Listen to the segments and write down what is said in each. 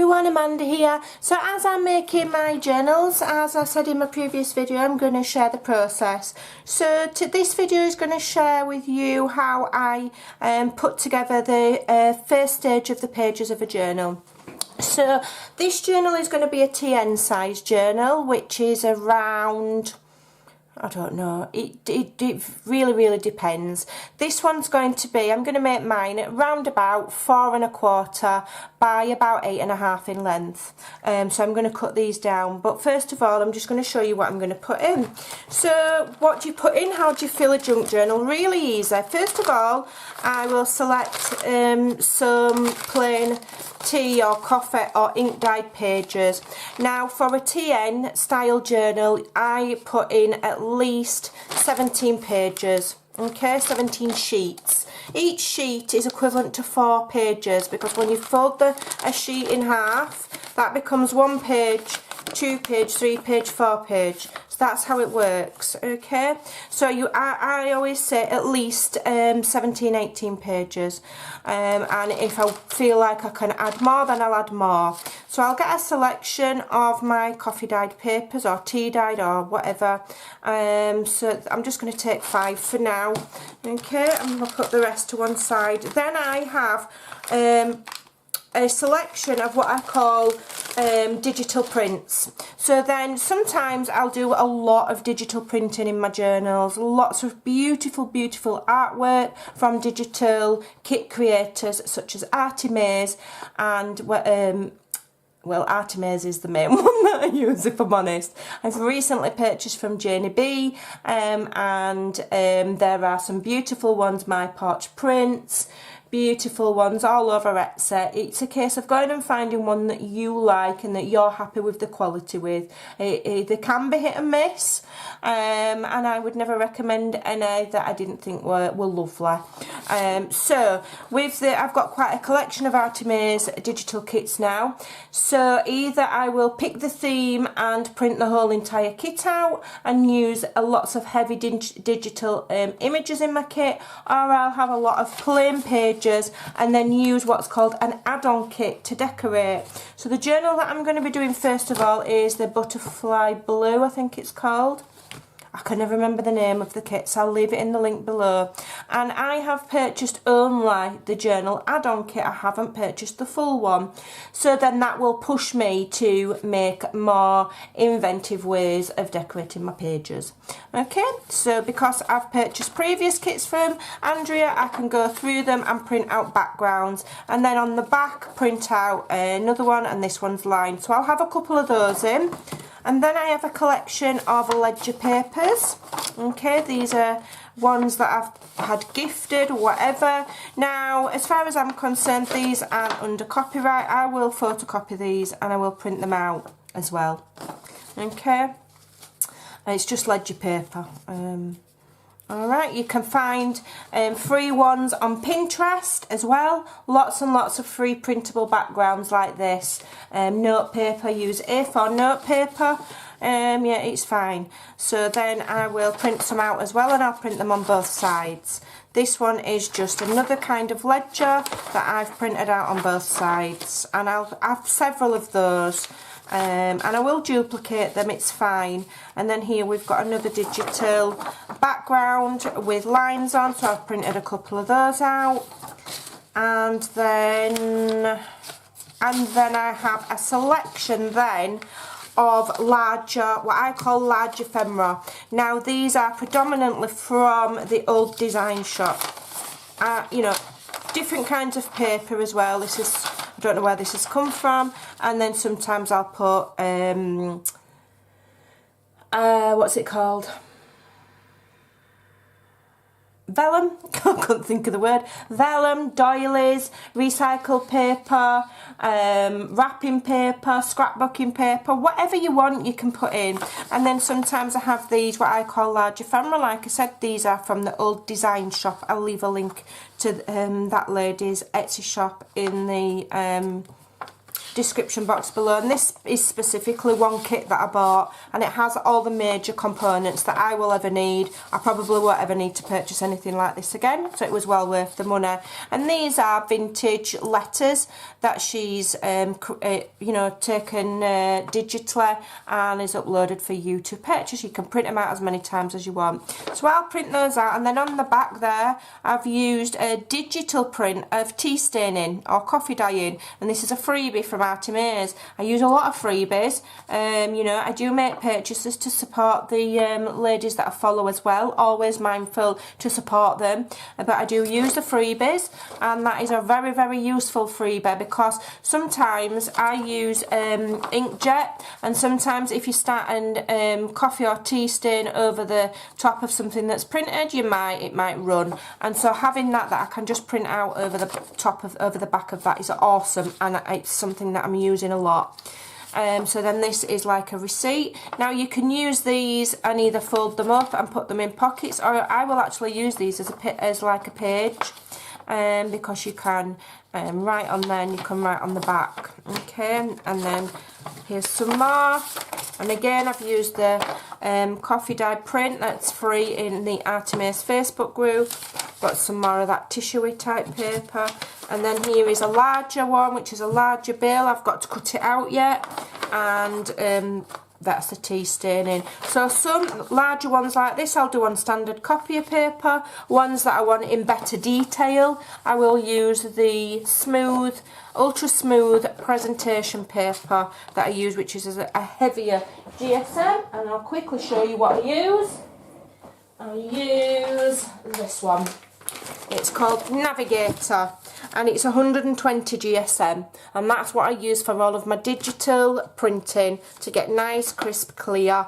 everyone, Amanda here. So as I'm making my journals, as I said in my previous video, I'm going to share the process. So this video is going to share with you how I put together the first stage of the pages of a journal. So this journal is going to be a TN size journal, which is around, I don't know, it really depends. This one's going to be, I'm going to make mine at round about 4 1/4 by about 8 1/2 in length. So I'm going to cut these down, but first of all I'm just going to show you what I'm going to put in. So what do you put in? How do you fill a junk journal? Really easy. First of all, I will select some plain tea or coffee or ink dyed pages. Now for a TN style journal I put in at least 17 pages, okay, 17 sheets. Each sheet is equivalent to 4 pages, because when you fold a sheet in half, that becomes 1 page, 2 page, 3 page, 4 page. So that's how it works, okay? So I always say at least 17, 18 pages. And if I feel like I can add more, then I'll add more. So I'll get a selection of my coffee dyed papers or tea dyed or whatever. So I'm just going to take 5 for now, okay? I'm going to put the rest to one side. Then I have a selection of what I call digital prints. So then sometimes I'll do a lot of digital printing in my journals, lots of beautiful artwork from digital kit creators such as Artimaze, and well, Artimaze is the main one that I use, if I'm honest. I've recently purchased from Janie B, and there are some beautiful ones, My Porch Prints, beautiful ones all over Etsy. It's a case of going and finding one that you like and that you're happy with the quality with. They can be hit and miss, and I would never recommend any that I didn't think were lovely. So I've got quite a collection of Artimaze digital kits now. So either I will pick the theme and print the whole entire kit out and use lots of heavy digital images in my kit, or I'll have a lot of plain pages and then use what's called an add-on kit to decorate. So the journal that I'm going to be doing first of all is the Butterfly Blue, I think it's called. I can never remember the name of the kit, so I'll leave it in the link below. And I have purchased only the journal add-on kit. I haven't purchased the full one. So then that will push me to make more inventive ways of decorating my pages. Okay, so because I've purchased previous kits from Andrea, I can go through them and print out backgrounds. And then on the back, print out another one, and this one's lined. So I'll have a couple of those in. And then I have a collection of ledger papers. Okay, these are ones that I've had gifted, whatever. Now, as far as I'm concerned, these aren't under copyright. I will photocopy these and I will print them out as well. Okay, and it's just ledger paper. Alright, you can find free ones on Pinterest as well. Lots and lots of free printable backgrounds like this. Note paper, use A4 note paper. Yeah, it's fine. So then I will print some out as well, and I'll print them on both sides. This one is just another kind of ledger that I've printed out on both sides. And I'll have several of those. And I will duplicate them, it's fine. And then here we've got another digital background with lines on, so I've printed a couple of those out. And then I have a selection then of larger, what I call large ephemera. Now these are predominantly from the Old Design Shop. You know, different kinds of paper as well. This is, I don't know where this has come from. And then sometimes I'll put what's it called, vellum, I couldn't think of the word, vellum, doilies, recycled paper, wrapping paper, scrapbooking paper, whatever you want you can put in. And then sometimes I have these, what I call large ephemera. Like I said, these are from the Old Design Shop. I'll leave a link to that lady's Etsy shop in the description box below, and this is specifically one kit that I bought, and it has all the major components that I will ever need. I probably won't ever need to purchase anything like this again, so it was well worth the money. And these are vintage letters that she's you know, taken digitally and is uploaded for you to purchase. You can print them out as many times as you want. So I'll print those out, and then on the back there I've used a digital print of tea staining or coffee dyeing, and this is a freebie from Artemis. I use a lot of freebies. You know, I do make purchases to support the ladies that I follow as well, always mindful to support them, but I do use the freebies, and that is a very, very useful freebie, because sometimes I use inkjet, and sometimes if you start and coffee or tea stain over the top of something that's printed, it might run, and so having that I can just print out over the top of, over the back of that is awesome, and it's something that I'm using a lot. So then this is like a receipt. Now you can use these and either fold them up and put them in pockets, or I will actually use these as like a page, because you can write on there and you can write on the back. Okay, and then here's some more, and again I've used the coffee dye print that's free in the Artemis Facebook group. Got some more of that tissue type paper, and then here is a larger one, which is a larger bill. I've got to cut it out yet, and that's the tea staining. So some larger ones like this I'll do on standard copier paper. Ones that I want in better detail, I will use the smooth, ultra smooth presentation paper that I use, which is a heavier GSM, and I'll quickly show you what I use. I use this one. It's called Navigator, and it's 120 GSM, and that's what I use for all of my digital printing to get nice, crisp, clear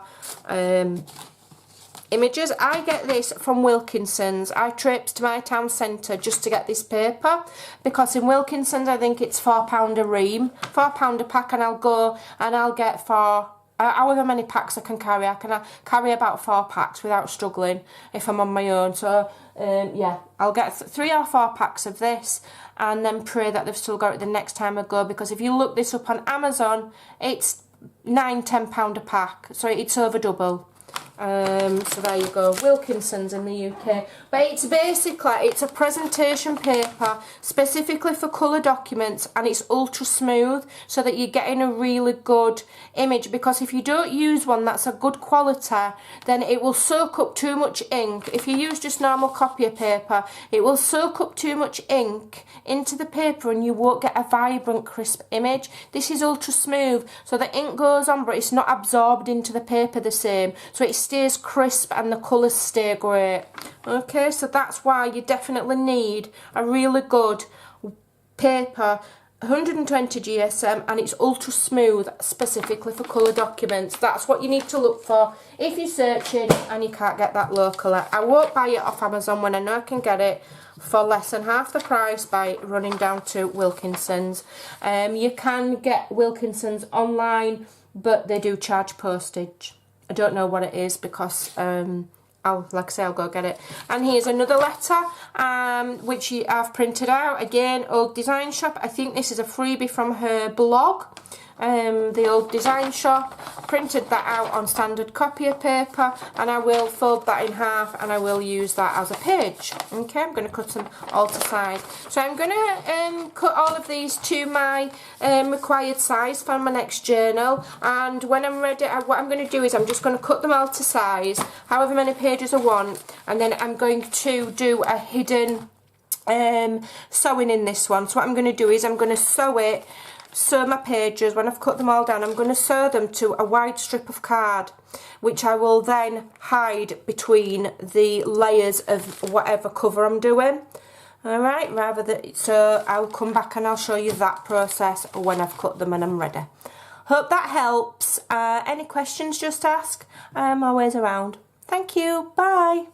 images. I get this from Wilkinson's. I traipsed to my town centre just to get this paper, because in Wilkinson's I think it's £4 a ream, £4 a pack, and I'll go and I'll get for however many packs I can carry. I can carry about 4 packs without struggling if I'm on my own. So yeah, I'll get 3 or 4 packs of this, and then pray that they've still got it the next time I go, because if you look this up on Amazon, it's £9–10 a pack, so it's over double. So there you go, Wilkinson's in the UK. But it's basically, it's a presentation paper specifically for colour documents, and it's ultra smooth so that you're getting a really good image, because if you don't use one that's a good quality, then it will soak up too much ink. If you use just normal copier paper, it will soak up too much ink into the paper and you won't get a vibrant, crisp image. This is ultra smooth, so the ink goes on but it's not absorbed into the paper the same, so it stays crisp and the colours stay great. Okay, so that's why you definitely need a really good paper, 120 GSM, and it's ultra smooth specifically for colour documents. That's what you need to look for if you're searching and you can't get that locally. I won't buy it off Amazon when I know I can get it for less than half the price by running down to Wilkinson's. You can get Wilkinson's online, but they do charge postage. I don't know what it is, because like I say, I'll go get it. And here's another letter, which I've printed out. Again, Old Design Shop. I think this is a freebie from her blog, the Old Design Shop. Printed that out on standard copier paper, and I will fold that in half and I will use that as a page. Okay, I'm going to cut them all to size. So I'm going to cut all of these to my required size for my next journal, and when I'm ready, what I'm going to do is I'm just going to cut them all to size, however many pages I want, and then I'm going to do a hidden sewing in this one. So what I'm going to do is I'm going to sew my pages. When I've cut them all down, I'm going to sew them to a wide strip of card, which I will then hide between the layers of whatever cover I'm doing. Alright, so I'll come back and I'll show you that process when I've cut them and I'm ready. Hope that helps. Any questions, just ask. I'm always around. Thank you. Bye.